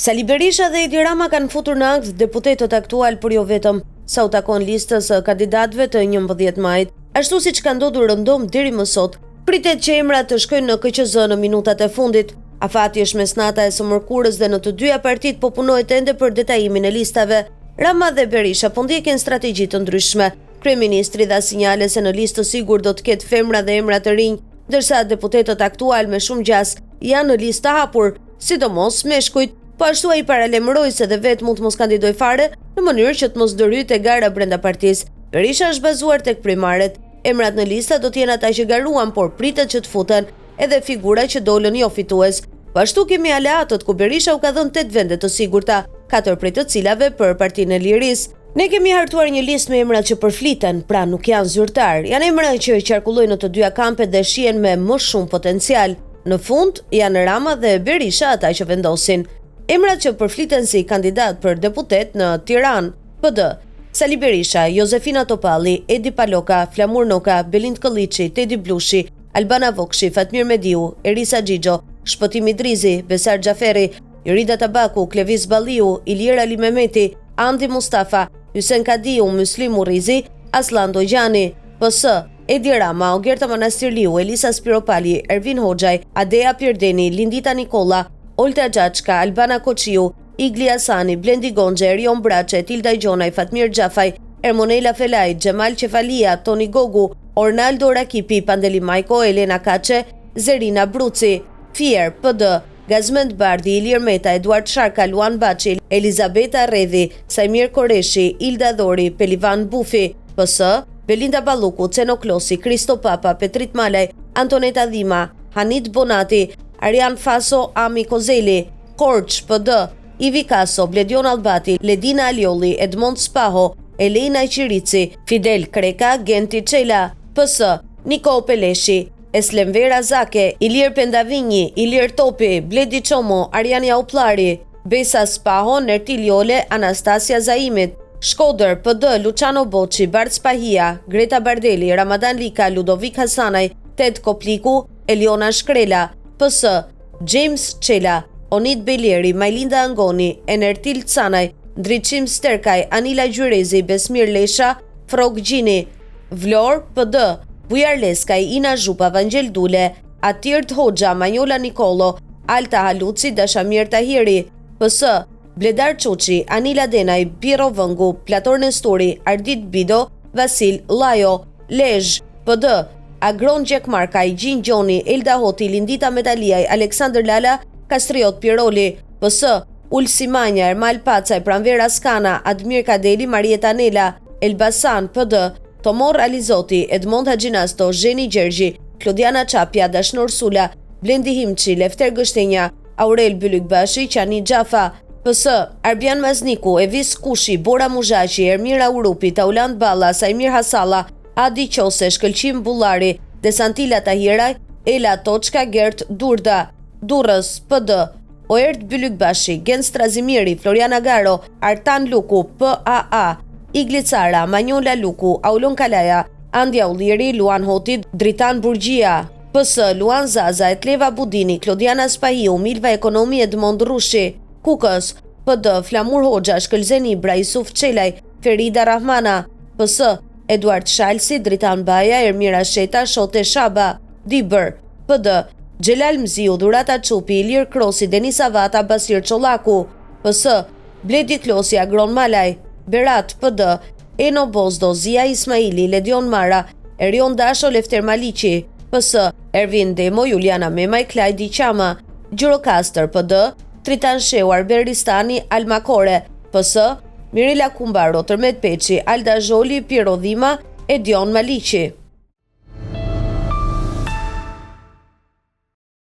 Sali Berisha dhe Edi Rama kanë futur në akt deputetët aktual, por jo vetëm, sa u takon listës kandidatëve të 11 majit. Ashtu siç ka ndodhur rëndom deri më sot, pritet që emrat të shkojnë në KQZ në minutat e fundit. Afati është mesnata e së mërkurës dhe në të dyja partitë po punohet ende për detajimin e listave. Rama dhe Berisha po ndjekin strategji të ndryshme. Kryeministri dha sinjale se në listë të sigurt do të ketë femra dhe emra të rinj, ndërsa deputetët aktual me shumë gjas janë në listë të hapur, sidomos meshkujt. Po ashtu ai paralemëroi se dhe vetë mund të mos kandidoj fare në mënyrë që të mos ndërhyjë gara brenda partisë. Berisha është bazuar tek primaret. Emrat në lista do të jenë ata që garuan, por pritet që të futen edhe figura që dolën jo fitues. Po ashtu kemi aleatët ku Berisha u ka dhënë 8 vende të sigurta, 4 prej të cilave për Partinë e Lirisë. Ne kemi hartuar një listë me emra që përfliten, pra nuk janë zyrtar. Janë emra që qarkullojnë në të dyja kampet dhe shihen me më shumë potencial. Në fund janë Rama dhe Berisha ata që vendosin. Emrat që përfliten si kandidat për deputet në Tiranë: PD, Sali Berisha, Josefina Topalli, Edi Paloka, Flamur Noka, Belind Kolliçi, Tedi Blushi, Albana Vokshi, Fatmir Mediu, Erisa Xhixho, Shpëtim Idrizi, Besar Xhaferi, Jorida Tabaku, Klevis Balliu, Ilir Ali Mehmeti, Andi Mustafa, Hysen Kadiu, Muslim Urrizi, Aslan Dojani, PS, Edi Rama, Ogerta Manastirliu, Elisa Spiropali, Ervin Hoxhaj, Adea Pierdeni, Lindita Nikolla, Olta Xhaçka, Albana Koçiu, Igli Hasani, Blendi Gonxhe, Erion Braçe, Tilda Gjonaj, Fatmir Xhafaj, Ermonela Felaj, Xhemal Qefalia, Toni Gogu, Ornaldo Rakipi, Pandeli Majko, Elena Kaçe, Zerina Bruci, Fier, PD, Gazmend Bardhi, Ilir Meta, Eduard Sharka, Luan Baçi, Elizabeta Redhi, Sajmir Koreshi, Ilda Dhori, Pelivan Bufi, PS, Belinda Balluku, Ceno Klosi, Kristo Papa, Petrit Malaj, Antoneta Dhima, Hanit Bonati, Arian Faso, Ami Kozeli, Korç, PD, Ivi Kaso, Bledion Albati, Ledina Aliolli, Edmond Spaho, Elena Iqirici, Fidel Kreka, Genti Çela, PS, Niko Peleshi, Eslem Vera Zake, Ilir Pendavinji, Ilir Topi, Bledi Çomo, Ariania Uplari, Besa Spaho, Nertil Jole, Anastasia Zaimit, Shkodër, PD, Luciano Boçi, Bart Spahia, Greta Bardeli, Ramadan Lika, Ludovik Hasanaj, Ted Kopliku, Eliona Shkrela, PS, James Çela, Onit Belieri, Majlinda Angoni, Enertil Canaj, Ndriçim Sterkaj, Anila Gjyrezi, Besmir Lesha, Frog Gjini, Vlor, PD, Bujar Leskaj, Ina Zhupa, Vangjel Dule, Atirt Hoxha, Manjola Nikolo, Alta Haluci, Dashamir Tahiri, PS, Bledar Çuçi, Anila Denaj, Biro Vëngu, Plator Nestori, Ardit Bido, Vasil Lajo, Lezh, PD, Agron Gjekmarkaj, Gjin Gjoni, Elda Hoti, Lindita Metaliaj, Aleksandr Lala, Kastriot Piroli, PS, Ulsi Manja, Ermal Pacaj, Pranvera Skana, Admir Kadeli, Marieta Nela, Elbasan, PD, Tomor Alizoti, Edmond Haxhinasto, Zheni Gjergji, Klodiana Çapja, Dashnor Sula, Blendi Himçi, Lefter Gështenja, Aurel Bylykbashi, Qani Xhafa, PS, Arbian Mazniku, Evis Kushi, Bora Muzhaqi, Ermira Urupi, Tauland Balla, Sajmir Hasalla, Adi Qose, Shkëlqim Bullari, Desantila Tahiraj, Ela Toçka, Gert Durda, Durrës, PD, Oert Bylykbashi, Gen Strazimiri, Floriana Garo, Artan Luku, PAA, Igli Cara, Manjola Luku, Aulon Kalaja, Andja Ulliri, Luan Hoti, Dritan Burgjia, PS, Luan Zaza, Etleva Budini, Klodiana Spahiu, Milva Ekonomi, Edmond Rushi, Kukës, PD, Flamur Hoxha, Shkëlzen Ibra, Isuf Çelaj, Ferida Rahmana, PS, Eduard Shalsi, Dritan Baja, Ermira Sheta, Shote Shaba, Dibër, PD, Xhelal Mziu, Dhurata Çupi, Ilir Krosi, Denis Avata, Basir Çollaku, PS, Bledi Klosi, Agron Malaj, Berat, PD, Eno Bozdo, Zia Ismaili, Ledion Mara, Erion Dasho, Lefter Maliqi, PS, Ervin Demo, Juliana Memaj, Klajdi Qama, Gjirokastër, PD, Tritan Sheu, Arber Ristani, Alma Kore, PS, Mirila Kumbaro, Tërmet Peçi, Alda Zholi, Piero Dhima, Edion Maliqi.